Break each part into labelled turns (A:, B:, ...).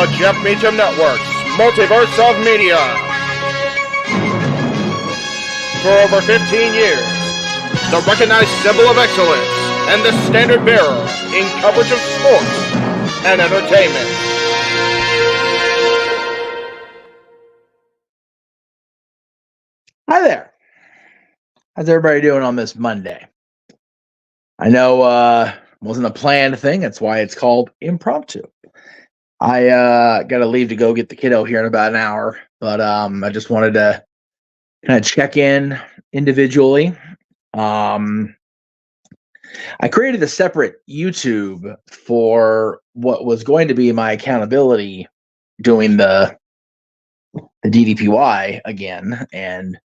A: The Jeff Meacham Network's Multiverse of Media. For over 15 years, the recognized symbol of excellence and the standard bearer in coverage of sports and entertainment.
B: Hi there. How's everybody doing on this Monday? I know it wasn't a planned thing. That's why it's called Impromptu. I got to leave to go get the kiddo here in about an hour, but I just wanted to kind of check in individually. I created a separate YouTube for what was going to be my accountability doing the DDPY again and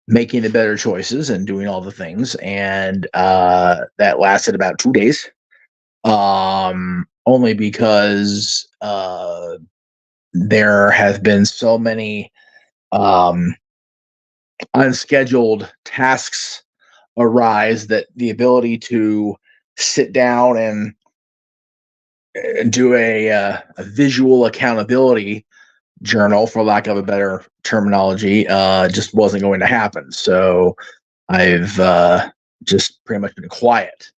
B: making the better choices and doing all the things. And that lasted about 2 days. Only because there have been so many unscheduled tasks arise that the ability to sit down and do a visual accountability journal, for lack of a better terminology, just wasn't going to happen. So I've just pretty much been quiet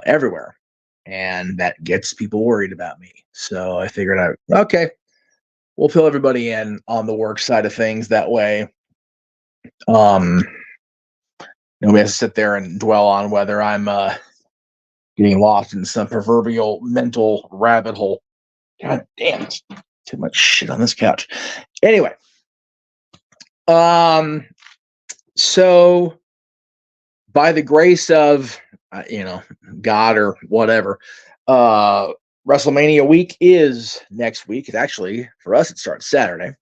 B: everywhere. And that gets people worried about me. So I figured out, okay, we'll fill everybody in on the work side of things. That way, nobody has to sit there and dwell on whether I'm getting lost in some proverbial mental rabbit hole. God damn it. Too much shit on this couch. Anyway, so by the grace of God or whatever, WrestleMania week is next week. It's actually, for us, it starts Saturday,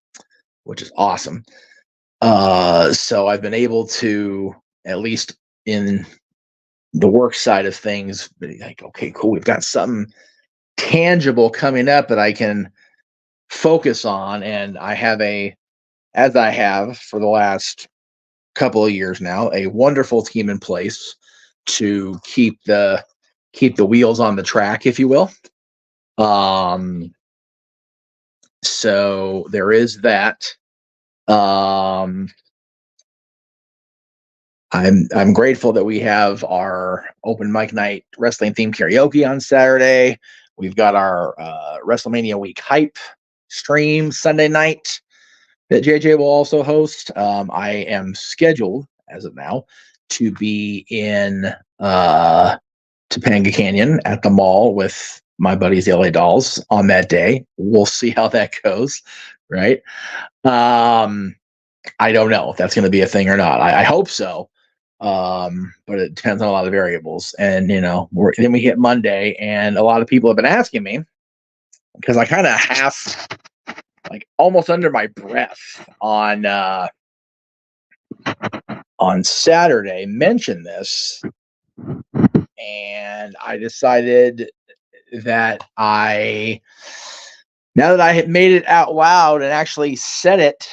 B: which is awesome. So I've been able to, at least in the work side of things, be like, okay, cool, we've got something tangible coming up that I can focus on. And I have as I have for the last couple of years now, a wonderful team in place to keep the wheels on the track, if you will. So there is that. I'm grateful that we have our open mic night wrestling themed karaoke on Saturday. We've got our WrestleMania week hype stream Sunday night that JJ will also host. I am scheduled as of now to be in Topanga Canyon at the mall with my buddies, the LA Dolls, on that day. We'll see how that goes, right? I don't know if that's going to be a thing or not. I hope so, but it depends on a lot of variables. And, then we hit Monday, and a lot of people have been asking me, because I kind of half, like almost under my breath on Saturday mentioned this, and I decided that now that I had made it out loud and actually said it,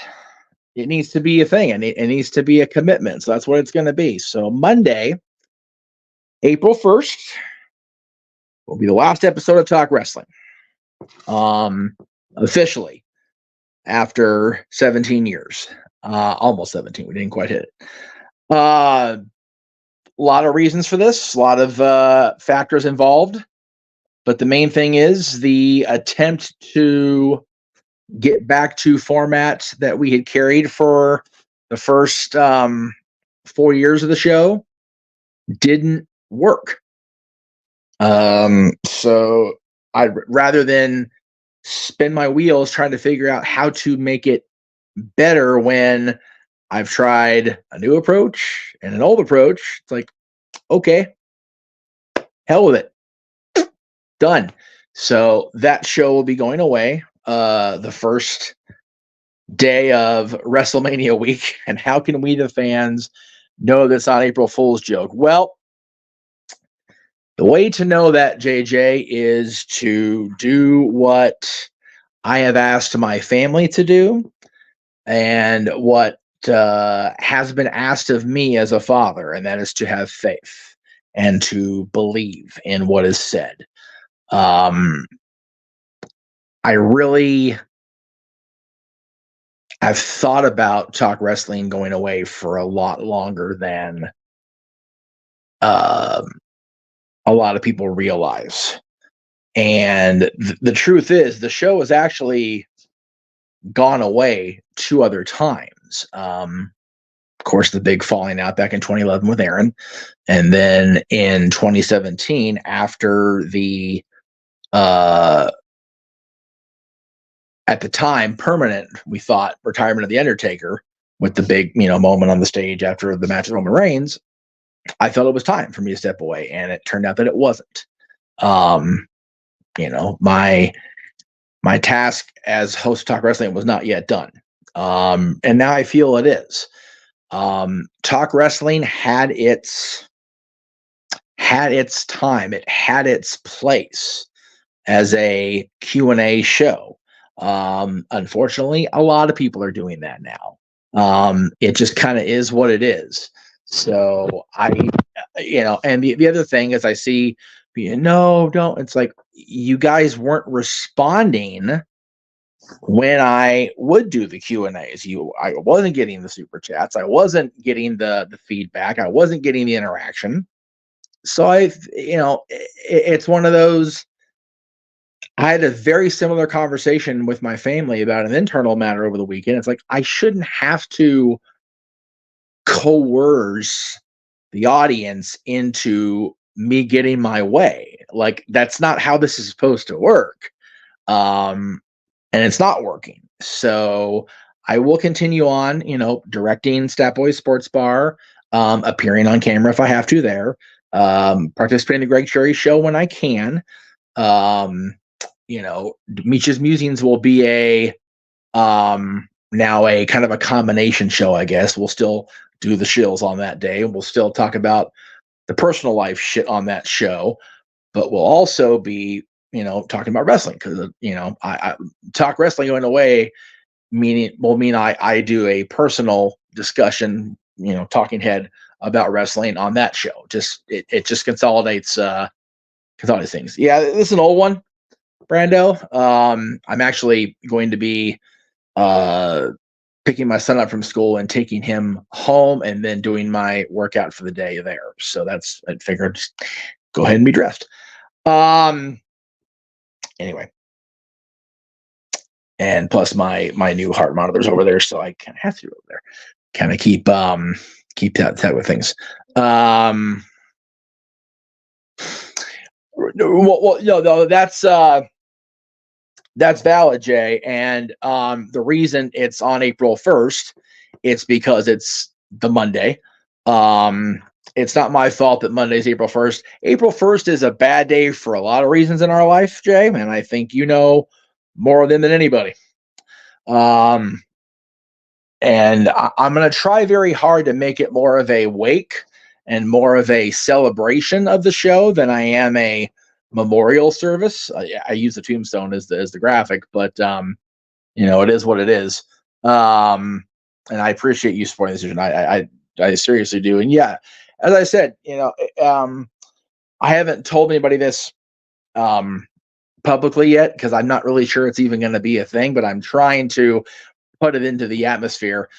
B: it needs to be a thing, and it needs to be a commitment. So that's what it's going to be. So Monday, April 1st, will be the last episode of Talk Wrestling. Officially, after 17 years. Almost 17. We didn't quite hit it. A lot of reasons for this, a lot of factors involved, but the main thing is the attempt to get back to format that we had carried for the first 4 years of the show didn't work. So rather than spin my wheels trying to figure out how to make it better when I've tried a new approach and an old approach, it's like, okay, hell with it. Done. So that show will be going away the first day of WrestleMania week. And how can we, the fans, know that's not April Fool's joke? Well, the way to know that, JJ, is to do what I have asked my family to do and what has been asked of me as a father, and that is to have faith and to believe in what is said. I've thought about Talk Wrestling going away for a lot longer than um, a lot of people realize. And the truth is, the show has actually gone away 2 other times. Of course, the big falling out back in 2011 with Aaron, and then in 2017 after the at the time permanent, we thought, retirement of the Undertaker with the big moment on the stage after the match with Roman Reigns. I felt it was time for me to step away, and it turned out that it wasn't. Um, my task as host of Talk Wrestling was not yet done, and now I feel it is. Talk Wrestling had its time. It had its place as a Q&A show. Unfortunately, a lot of people are doing that now. It just kind of is what it is. So and the other thing is I see, no, don't. It's like, you guys weren't responding when I would do the Q&As. I wasn't getting the super chats. I wasn't getting the feedback. I wasn't getting the interaction. So it's one of those. I had a very similar conversation with my family about an internal matter over the weekend. It's like, I shouldn't have to coerce the audience into me getting my way. Like, that's not how this is supposed to work. And it's not working. So I will continue on, directing Stat Boys Sports Bar, appearing on camera if I have to there, participating in the Greg Cherry Show when I can. Meech's Musings will be now a kind of a combination show, I guess. We'll still do the shills on that day. We'll still talk about the personal life shit on that show, but we'll also be, talking about wrestling, because, I Talk Wrestling going away will mean I do a personal discussion, talking head about wrestling on that show. It just consolidates things. Yeah, this is an old one, Brando. I'm actually going to be picking my son up from school and taking him home, and then doing my workout for the day there. So I figured, just go ahead and be dressed. Anyway, and plus my new heart monitor's over there, so I kind of have to go over there, kind of keep that with things. No, that's valid, Jay. And the reason it's on April 1st, it's because it's the Monday. It's not my fault that Monday's April 1st. April 1st is a bad day for a lot of reasons in our life, Jay, and I think you know more of them than anybody. And I'm going to try very hard to make it more of a wake and more of a celebration of the show than I am a memorial service. I use the tombstone as the graphic, but it is what it is. And I appreciate you supporting this decision. I seriously do. And yeah, as I said, I haven't told anybody this publicly yet, because I'm not really sure it's even going to be a thing, but I'm trying to put it into the atmosphere.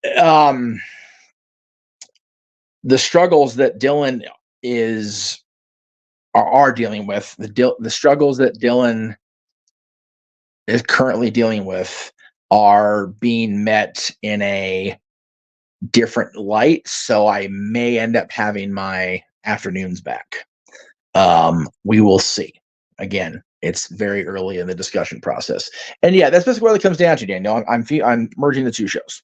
B: The struggles that Dylan are dealing with, the struggles that Dylan is currently dealing with, are being met in a different light. So I may end up having my afternoons back. We will see. Again, it's very early in the discussion process, and yeah, that's basically what it comes down to, Daniel. I'm merging the two shows,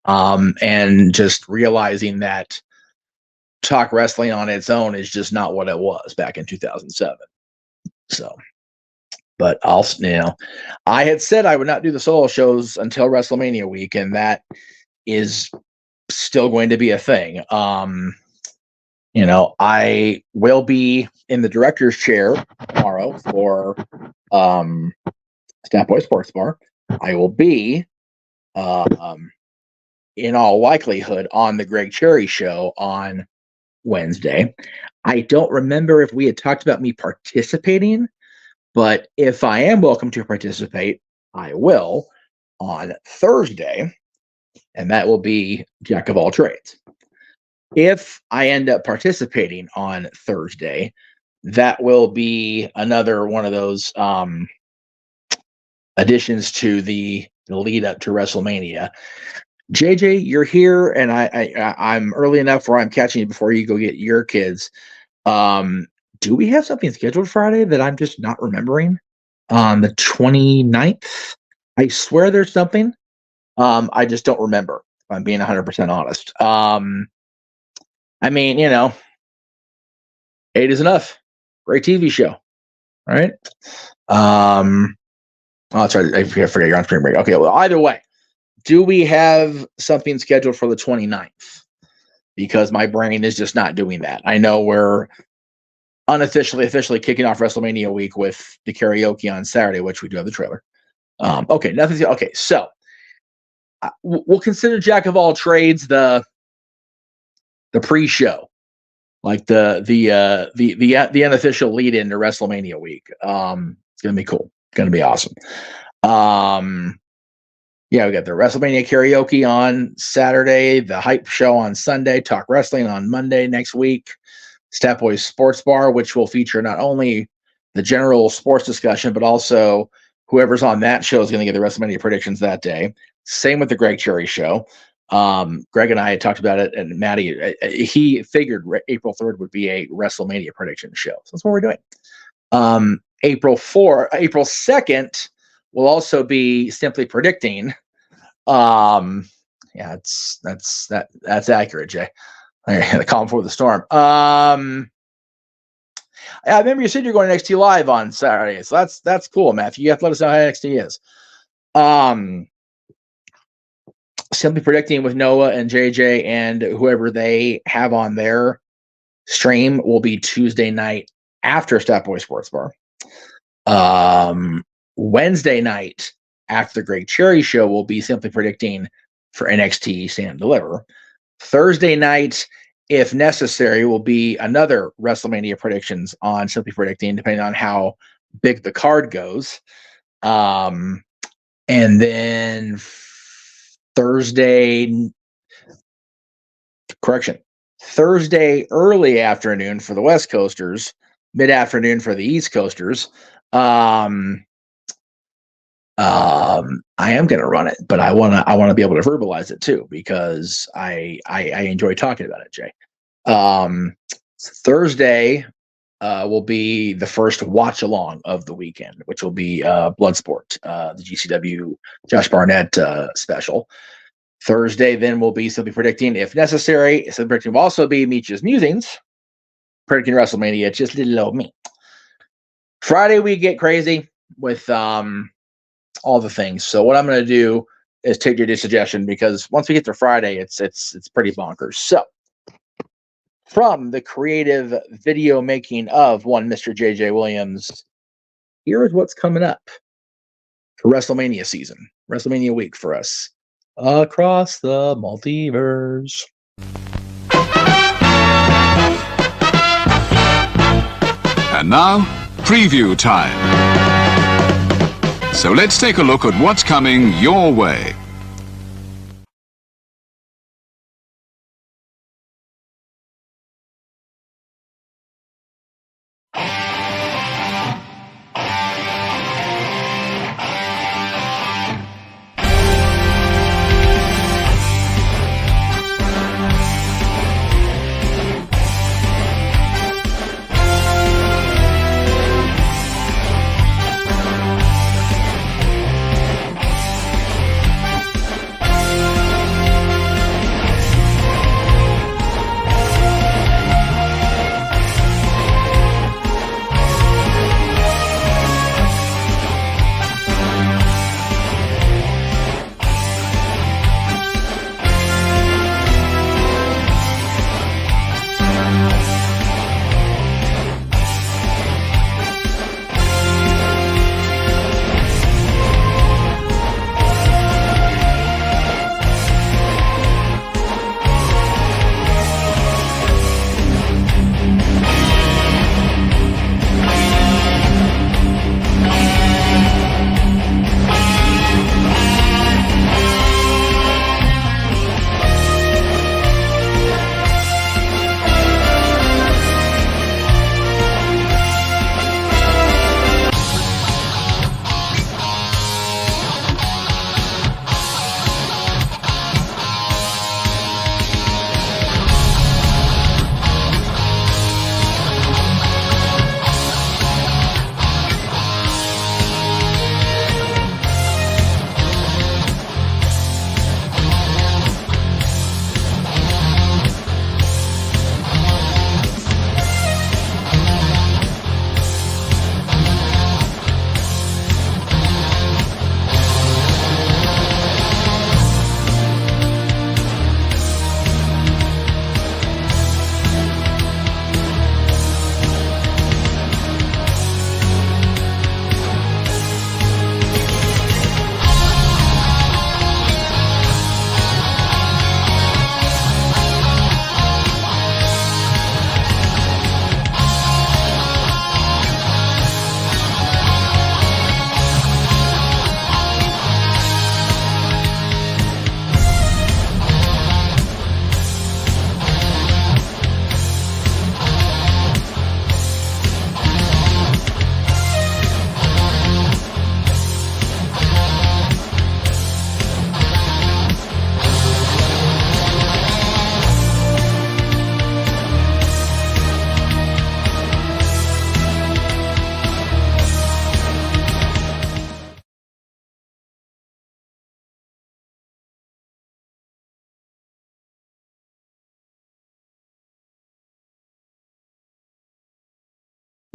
B: and just realizing that Talk Wrestling on its own is just not what it was back in 2007. So, but I had said I would not do the solo shows until WrestleMania week, and that is still going to be a thing. I will be in the director's chair tomorrow for Stat Boy Sports Bar. I will be, in all likelihood, on the Greg Cherry Show on Wednesday. I don't remember if we had talked about me participating But if I am welcome to participate, I will on Thursday, and that will be Jack of all trades. If I end up participating on Thursday, that will be another one of those additions to the lead up to WrestleMania. JJ, you're here, and I'm early enough where I'm catching you before you go get your kids. Do we have something scheduled Friday that I'm just not remembering? On the 29th? I swear there's something. I just don't remember, if I'm being 100% honest. I mean, 8 is enough. Great TV show. All right. Oh, that's right. I forget you're on spring break. Okay, well, either way, do we have something scheduled for the 29th? Because my brain is just not doing that. I know we're officially kicking off WrestleMania week with the karaoke on Saturday, which we do have the trailer. Okay, nothing's okay. So we'll consider Jack of all trades the pre-show, like the unofficial lead-in to WrestleMania week. It's gonna be cool. It's gonna be awesome. Yeah, we got the WrestleMania karaoke on Saturday, the hype show on Sunday, Talk Wrestling on Monday next week, Stat Boys Sports Bar, which will feature not only the general sports discussion, but also whoever's on that show is going to get the WrestleMania predictions that day. Same with the Greg Cherry show. Greg and I had talked about it, and Maddie, he figured April 3rd would be a WrestleMania prediction show. So that's what we're doing. April 2nd will also be simply predicting. Yeah, that's accurate, Jay. The calm before the storm. I remember you said you're going to NXT Live on Saturday, so that's cool, Matthew. You have to let us know how NXT is. Simply predicting with Noah and JJ and whoever they have on their stream will be Tuesday night after Stat Boy Sports Bar. Wednesday night after the Greg Cherry show will be simply predicting for NXT Stand and Deliver. Thursday night, if necessary, will be another WrestleMania predictions on simply predicting, depending on how big the card goes. And then Thursday early afternoon for the West Coasters, mid-afternoon for the East Coasters. I am going to run it, but I want to be able to verbalize it too, because I enjoy talking about it, Jay. Thursday will be the first watch along of the weekend, which will be Bloodsport, the GCW Josh Barnett special. Thursday then will be simply predicting if necessary. Simply predicting will also be Meech's musings, predicting WrestleMania. It's just little old me. Friday we get crazy with all the things. So what I'm going to do is take your suggestion, because once we get to Friday, it's pretty bonkers. So from the creative video making of one Mr. JJ Williams, here is what's coming up for WrestleMania season, WrestleMania week for us across the multiverse.
C: And now, preview time. So let's take a look at what's coming your way.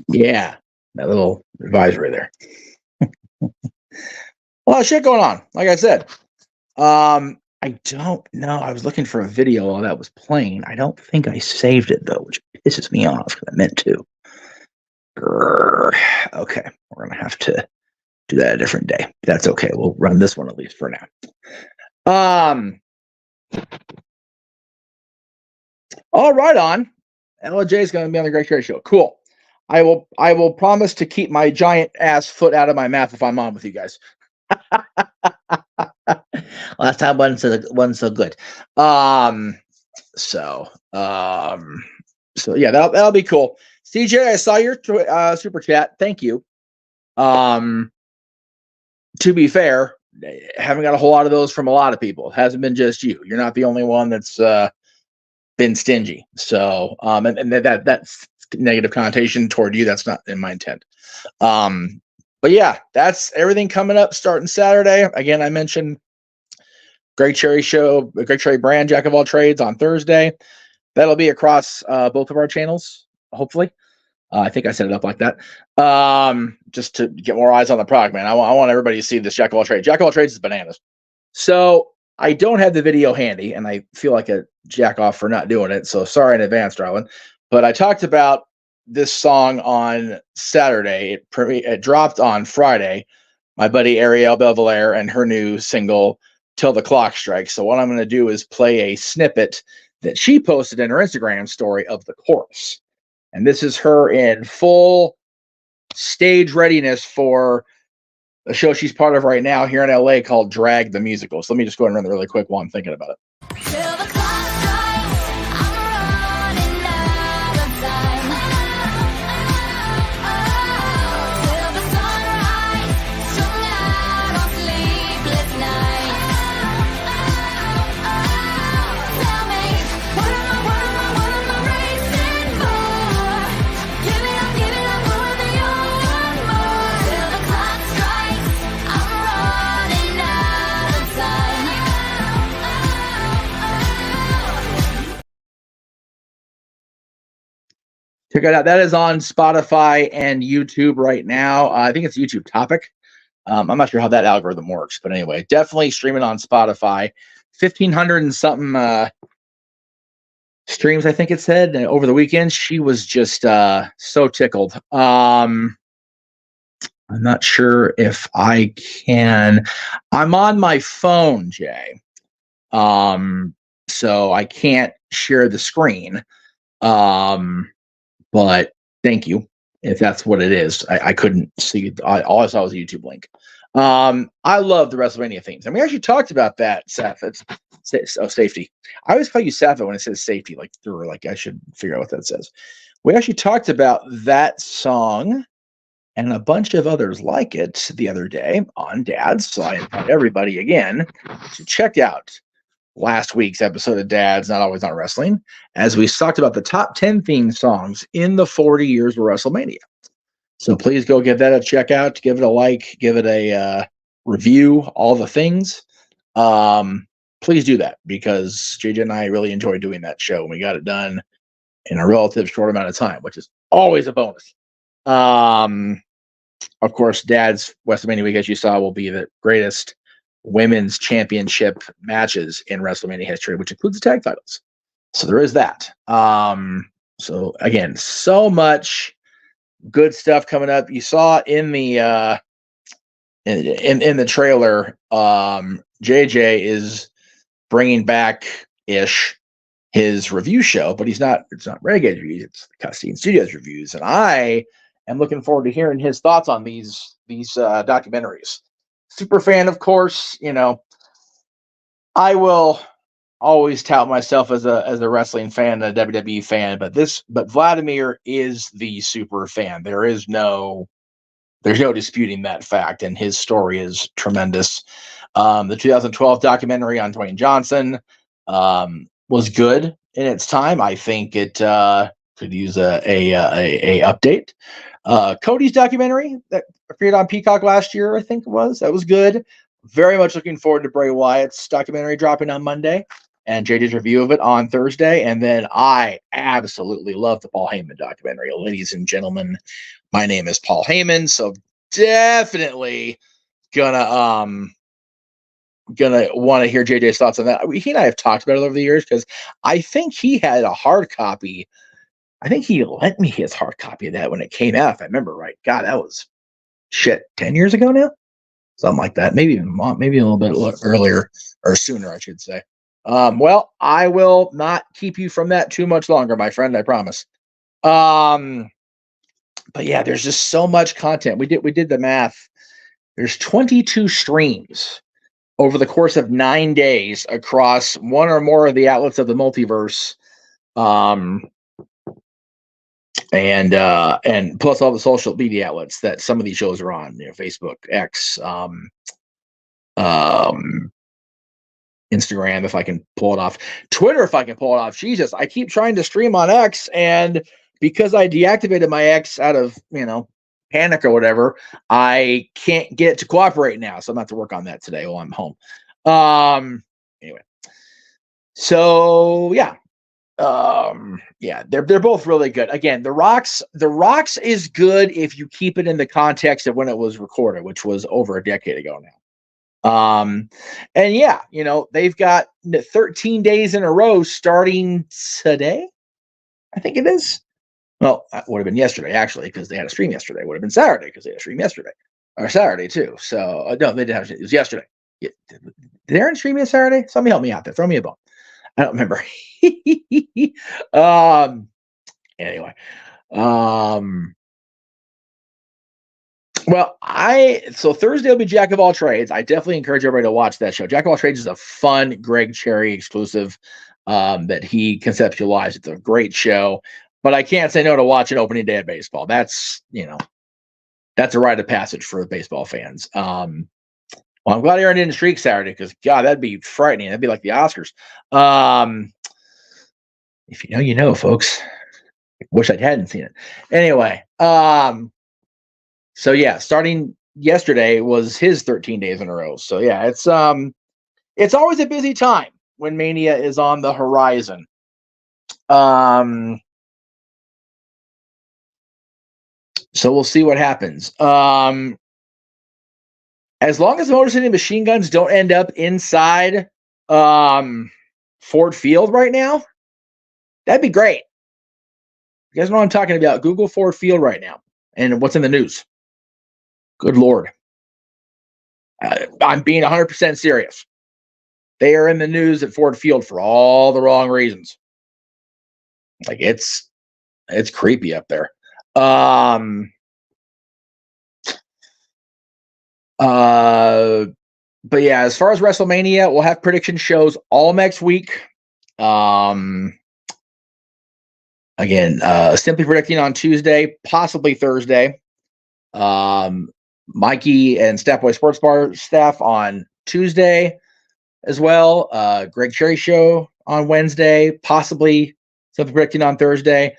B: Yeah, that little advisory there. A lot of shit going on. Like I said, I don't know. I was looking for a video while that was playing. I don't think I saved it though, which pisses me off because I meant to. Okay, we're gonna have to do that a different day. That's okay. We'll run this one at least for now. All right, on. LJ is going to be on the Greg Cherry Show. Cool. I will promise to keep my giant ass foot out of my mouth if I'm on with you guys. Last time wasn't so good. So yeah, that'll be cool. CJ, I saw your super chat. Thank you. To be fair, haven't got a whole lot of those from a lot of people. It hasn't been just you. You're not the only one that's been stingy. So and that's negative connotation toward you. That's not in my intent. But yeah, that's everything coming up starting Saturday. Again, I mentioned Greg Cherry Show, Greg Cherry brand, Jack of all trades on Thursday. That'll be across both of our channels, hopefully. I think I set it up like that. Just to get more eyes on the product, man. I want everybody to see this Jack of all trades. Jack of all trades is bananas. So I don't have the video handy, and I feel like a jack off for not doing it. So sorry in advance, darling. But I talked about this song on Saturday. It dropped on Friday. My buddy Ariel Belvalere and her new single, Till the Clock Strikes. So what I'm going to do is play a snippet that she posted in her Instagram story of the chorus. And this is her in full stage readiness for a show she's part of right now here in LA called Drag the Musical. So let me just go ahead and run the really quick while I'm thinking about it. Check it out. That is on Spotify and YouTube right now. I think it's YouTube Topic. I'm not sure how that algorithm works, but anyway, definitely streaming on Spotify. 1,500 and something streams, I think it said, over the weekend. She was just so tickled. I'm not sure if I can. I'm on my phone, Jay. So I can't share the screen. But thank you if that's what it is. I couldn't see. All I saw was a YouTube link. I love the WrestleMania themes. And we actually talked about that, Seth. It's safety. I always call you Seth when it says safety, like through, like I should figure out what that says. We actually talked about that song and a bunch of others like it the other day on Dads. So I invite everybody again to check out last week's episode of Dad's Not Always on Wrestling, as we talked about the top 10 theme songs in the 40 years of WrestleMania. So please go give that a check out, give it a like, give it a review, all the things. Please do that, because JJ and I really enjoyed doing that show, and we got it done in a relative short amount of time, which is always a bonus. Of course, Dad's WrestleMania week, as you saw, will be the greatest women's championship matches in WrestleMania history, which includes the tag titles. So there is that. So again, so much good stuff coming up. You saw in the in the trailer, JJ is bringing back his review show, but it's not Renegade reviews, it's Custine Studios reviews, and I am looking forward to hearing his thoughts on these documentaries. Super fan, of course. You know, I will always tout myself as a wrestling fan, a WWE fan, but Vladimir is the super fan. There's no disputing that fact, and his story is tremendous. The 2012 documentary on Dwayne Johnson was good in its time. I think it could use a update. Cody's documentary that appeared on Peacock last year, I think it was. That was good. Very much looking forward to Bray Wyatt's documentary dropping on Monday. and JJ's review of it on Thursday. And then I absolutely love the Paul Heyman documentary. Ladies and gentlemen, my name is Paul Heyman. So definitely gonna want to hear JJ's thoughts on that. He and I have talked about it over the years because I think he had a hard copy. I think he lent me his hard copy of that when it came out, if I remember right. God, that was 10 years ago now? Something like that. Maybe even a little bit earlier or sooner, I should say. Well, I will not keep you from that too much longer, my friend, I promise. But yeah, there's just so much content. We did the math. There's 22 streams over the course of 9 days across one or more of the outlets of the multiverse. And plus all the social media outlets that some of these shows are on, Facebook, X, Instagram, if I can pull it off, Twitter, if I can pull it off. Jesus, I keep trying to stream on X, and because I deactivated my X out of, panic or whatever, I can't get it to cooperate now. So I'm going to have to work on that today while I'm home. Anyway. So yeah. They're both really good. Again, the Rocks is good if you keep it in the context of when it was recorded, which was over a decade ago now. And yeah, they've got 13 days in a row starting today. I think it is. Well, that would have been yesterday actually, because they had a stream yesterday. It would have been Saturday because they had a stream yesterday, or Saturday too. So no, they didn't have it was yesterday. Did Aaron stream it Saturday? Somebody help me out there. Throw me a bone. I don't remember. Anyway. So Thursday will be Jack of All Trades. I definitely encourage everybody to watch that show. Jack of All Trades is a fun Greg Cherry exclusive that he conceptualized. It's a great show, but I can't say no to watching opening day of baseball. That's a rite of passage for baseball fans. Well, I'm glad Aaron didn't streak Saturday because, God, that'd be frightening. That'd be like the Oscars. If you know, folks. Wish I hadn't seen it. Anyway, so yeah, starting yesterday was his 13 days in a row. So yeah, it's always a busy time when Mania is on the horizon. So we'll see what happens. As long as the Motor City Machine Guns don't end up inside Ford Field right now, that'd be great. You guys know what I'm talking about. Google Ford Field right now and what's in the news. Good Lord. I'm being 100% serious. They are in the news at Ford Field for all the wrong reasons. Like it's creepy up there. But yeah, as far as WrestleMania, we'll have prediction shows all next week. Again, simply predicting on Tuesday, possibly Thursday. Mikey and Statboy Sports Bar staff on Tuesday as well. Greg Cherry show on Wednesday, possibly simply predicting on Thursday.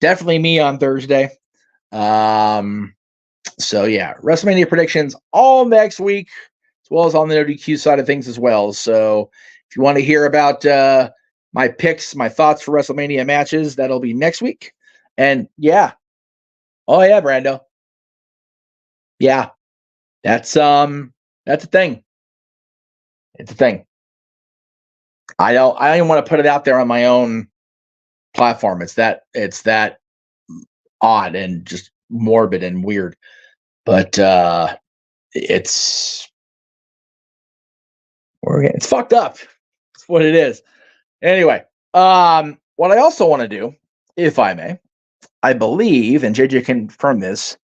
B: Definitely me on Thursday. So yeah, WrestleMania predictions all next week, as well as on the ODQ side of things as well. So if you want to hear about my picks, my thoughts for WrestleMania matches, that'll be next week. And yeah, oh yeah, Brando, yeah, that's a thing. It's a thing. I don't even want to put it out there on my own platform. It's that odd and just morbid and weird. But it's fucked up. That's what it is. Anyway, what I also want to do, if I may, I believe, and JJ can confirm this,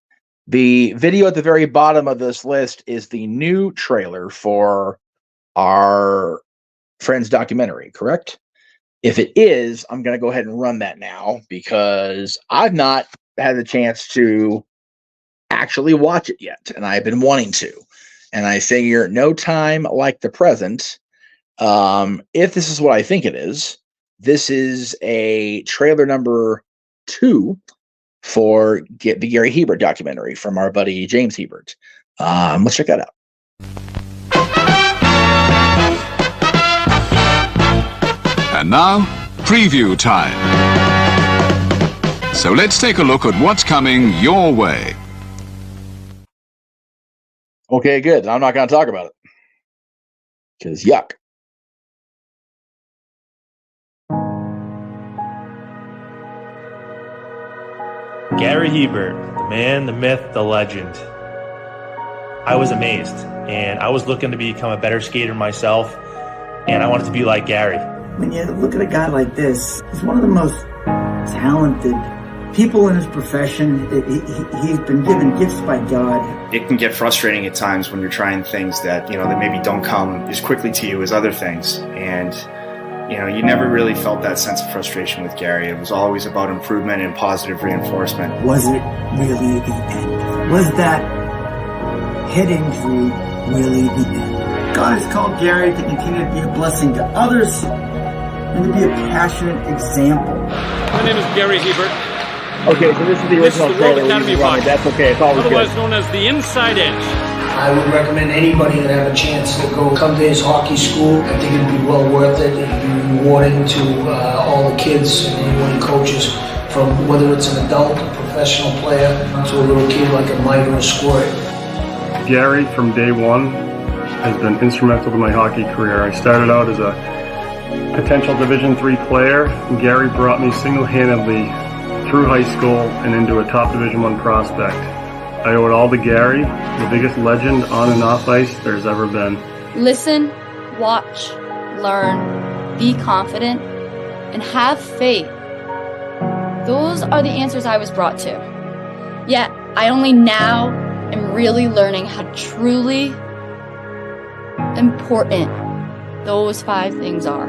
B: the video at the very bottom of this list is the new trailer for our Friends documentary, correct? If it is, I'm going to go ahead and run that now because I've not had the chance to actually watch it yet, and I've been wanting to. And I figure no time like the present. If this is what I think it is, this is a trailer number 2 for the Gary Hebert documentary from our buddy James Hebert. Let's check that out.
C: And now, preview time. So let's take a look at what's coming your way.
B: Okay, good. I'm not going to talk about it because yuck.
D: Gary Hebert, the man, the myth, the legend. I was amazed, and I was looking to become a better skater myself, and I wanted to be like Gary.
E: When you look at a guy like this, he's one of the most talented people in his profession. He's been given gifts by God.
F: It can get frustrating at times when you're trying things that, that maybe don't come as quickly to you as other things. And, you never really felt that sense of frustration with Gary. It was always about improvement and positive reinforcement.
E: Was it really the end? Was that head injury really the end? God has called Gary to continue to be a blessing to others and to be a passionate example.
G: My name is Gary Hebert.
B: Okay, so this is the original
G: World Academy podcast.
B: That's okay. It's always
G: otherwise
B: good.
G: known as the Inside Edge.
H: I would recommend anybody that have a chance to come to his hockey school. I think it'd be well worth it. It'd be rewarding to all the kids and anyone he coaches, from whether it's an adult, a professional player, to a little kid like a Mike or a Squirt.
I: Gary, from day one, has been instrumental to my hockey career. I started out as a potential Division III player, and Gary brought me single-handedly through high school and into a top Division I prospect. I owe it all to Gary, the biggest legend on and off ice there's ever been.
J: Listen, watch, learn, be confident, and have faith. Those are the answers I was brought to. Yet, I only now am really learning how truly important those 5 things are.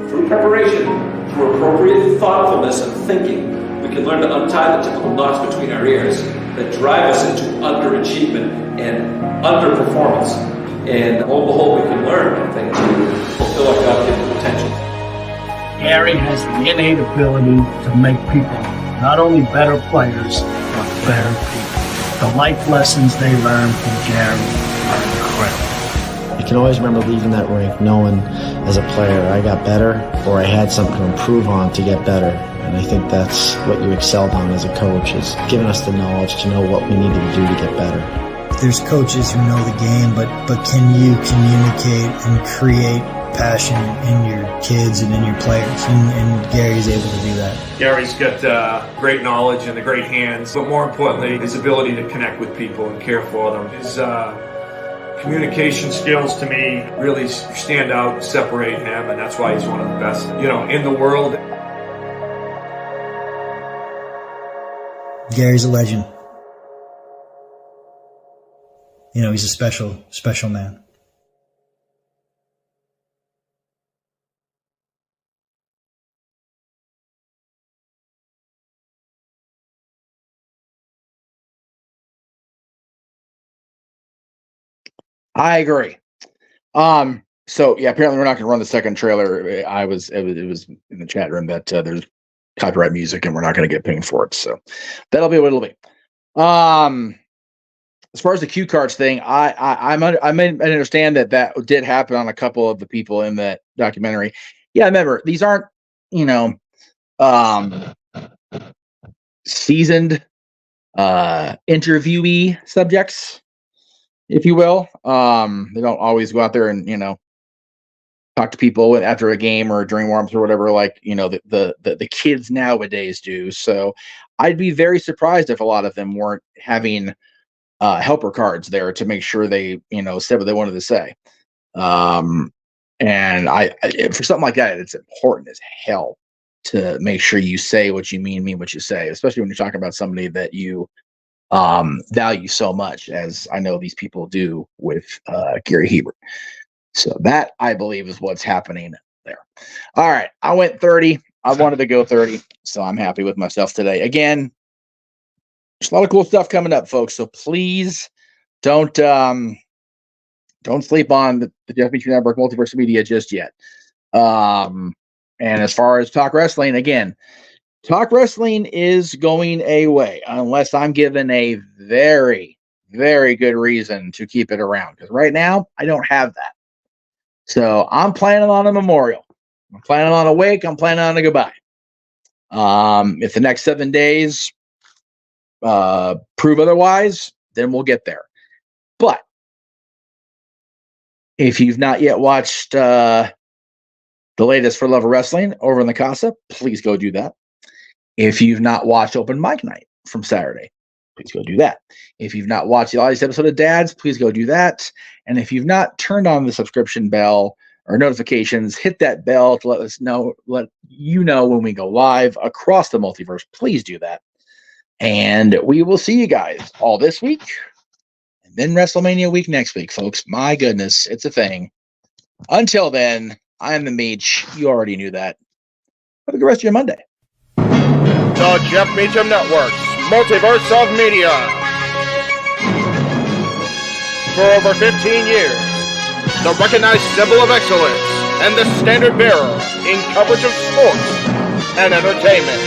K: Through preparation, through appropriate thoughtfulness and thinking, we can learn to untie the typical knots between our ears that drive us into underachievement and underperformance. And lo and behold, we can learn, I think, to fulfill our God-given potential.
H: Gary has the innate ability to make people not only better players, but better people. The life lessons they learn from Gary are incredible.
L: I can always remember leaving that rink knowing as a player I got better, or I had something to improve on to get better. And I think that's what you excelled on as a coach, is giving us the knowledge to know what we needed to do to get better.
M: There's coaches who know the game, but can you communicate and create passion in your kids and in your players? And Gary's able to do that.
N: Gary's got great knowledge and the great hands, but more importantly, his ability to connect with people and care for them. His communication skills, to me, really stand out and separate him, and that's why he's one of the best, in the world.
M: Gary's a legend. He's a special, special man.
B: I agree. So yeah, apparently we're not going to run the second trailer. It was in the chat room that there's copyright music and we're not going to get pinged for it. So that'll be what it'll be. As far as the cue cards thing, I understand that did happen on a couple of the people in that documentary. Yeah, remember, these aren't, seasoned interviewee subjects, if you will. They don't always go out there and, talk to people after a game or during warm-ups or whatever, like, the kids nowadays do. So I'd be very surprised if a lot of them weren't having helper cards there to make sure they, said what they wanted to say. And I for something like that, it's important as hell to make sure you say what you mean what you say, especially when you're talking about somebody that you value so much, as I know these people do with Gary Hebert. So that, I believe, is what's happening there. All right, I went 30. I wanted to go 30, so I'm happy with myself today. Again, there's a lot of cool stuff coming up, folks. So please don't sleep on the Jeff Beacher Network Multiverse Media just yet. And as far as Talk Wrestling, again, Talk Wrestling is going away unless I'm given a very, very good reason to keep it around. Because right now, I don't have that. So I'm planning on a memorial. I'm planning on a wake. I'm planning on a goodbye. If the next 7 days prove otherwise, then we'll get there. But if you've not yet watched the latest For Love of Wrestling over in the Casa, please go do that. If you've not watched Open Mic Night from Saturday, please go do that. If you've not watched the latest episode of Dads, please go do that. And if you've not turned on the subscription bell or notifications, hit that bell to let you know when we go live across the multiverse. Please do that. And we will see you guys all this week and then WrestleMania week next week, folks. My goodness, it's a thing. Until then, I'm the Meech. You already knew that. Have a good rest of your Monday.
A: The Jeff Meacham Network's Multiverse of Media. For over 15 years, the recognized symbol of excellence and the standard bearer in coverage of sports and entertainment.